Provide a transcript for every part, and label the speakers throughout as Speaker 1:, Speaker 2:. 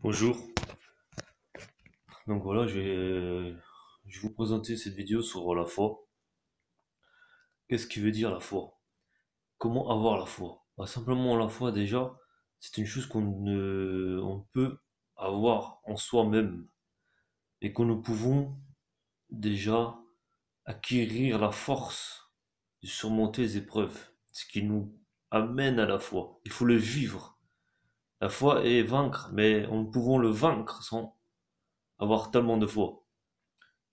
Speaker 1: Bonjour, donc voilà, je vais vous présenter cette vidéo sur la foi. Qu'est-ce qui veut dire la foi? Comment avoir la foi? Bah, simplement la foi déjà, c'est une chose on peut avoir en soi-même et que nous pouvons déjà acquérir la force de surmonter les épreuves, ce qui nous amène à la foi. Il faut le vivre. La foi est vaincre, mais nous pouvons le vaincre sans avoir tellement de foi.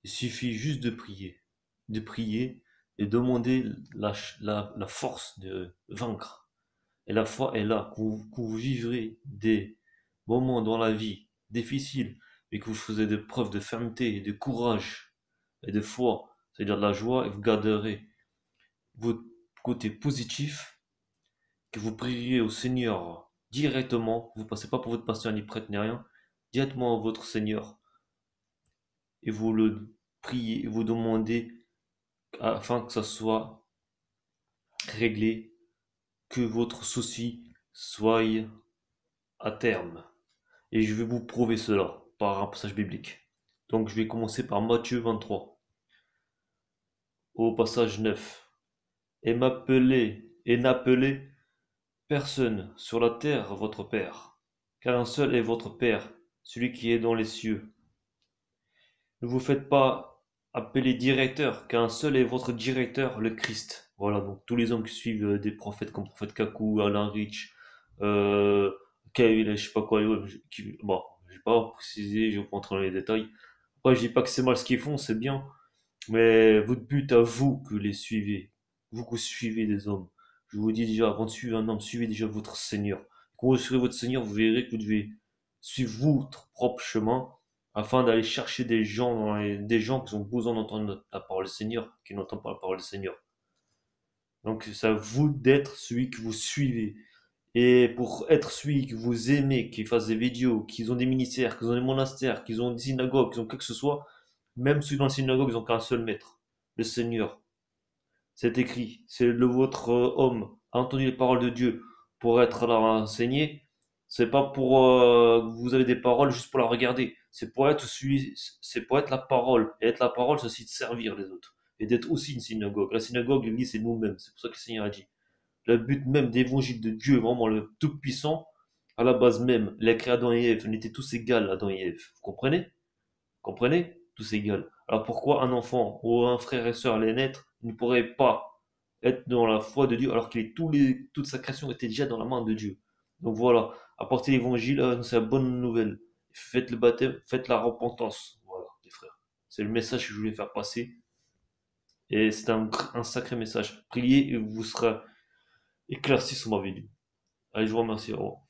Speaker 1: Il suffit juste de prier et demander la force de vaincre. Et la foi est là, que vous vivrez des moments dans la vie difficiles, mais que vous faisiez des preuves de fermeté, de courage et de foi, c'est-à-dire de la joie, et vous garderez votre côté positif, que vous priez au Seigneur directement, vous ne passez pas pour votre pasteur ni prêtre ni rien, directement à votre Seigneur, et vous le priez, et vous demandez afin que ça soit réglé, que votre souci soit à terme. Et je vais vous prouver cela par un passage biblique. Donc je vais commencer par Matthieu 23, au passage 9. Et n'appelez personne sur la terre votre Père, car un seul est votre Père, celui qui est dans les cieux. Ne vous faites pas appeler directeur, car un seul est votre directeur, le Christ. Voilà, donc tous les hommes qui suivent des prophètes comme prophète Kakou, Alain Rich, euh, Kyle, je sais pas quoi, bon, je vais pas préciser, je vais pas entrer dans les détails. Après, je dis pas que c'est mal ce qu'ils font, c'est bien, mais votre but à vous que les suivez, vous que suivez des hommes. Je vous dis déjà, avant de suivre un homme, suivez déjà votre Seigneur. Quand vous suivez votre Seigneur, vous verrez que vous devez suivre votre propre chemin afin d'aller chercher des gens qui ont besoin d'entendre la parole du Seigneur, qui n'entendent pas la parole du Seigneur. Donc c'est à vous d'être celui que vous suivez. Et pour être celui que vous aimez, qui fasse des vidéos, qu'ils ont des ministères, qu'ils ont des monastères, qu'ils ont des synagogues, qu'ils ont quoi que ce soit, même ceux dans la synagogue, ils ont qu'un seul maître, le Seigneur. C'est écrit, c'est le votre homme a entendu les paroles de Dieu pour être là enseigné. C'est pas pour vous avez des paroles juste pour la regarder. C'est pour être la parole. Et être la parole, c'est aussi de servir les autres et d'être aussi une synagogue. La synagogue, l'église, c'est nous-mêmes. C'est pour ça que le Seigneur a dit. Le but même d'évangile de Dieu, vraiment le Tout-Puissant, à la base même, il a créé Adam et Ève. On était tous égaux, Adam et Ève. Vous comprenez? Comprenez? Tous égaux. Alors pourquoi un enfant ou un frère et sœur allait naître, il ne pourrait pas être dans la foi de Dieu alors toute sa création était déjà dans la main de Dieu. Donc voilà, apportez l'évangile, c'est la bonne nouvelle. Faites le baptême, faites la repentance. Voilà, les frères. C'est le message que je voulais faire passer. Et c'est un sacré message. Priez et vous serez éclairci sur ma vidéo. Allez, je vous remercie. Au revoir.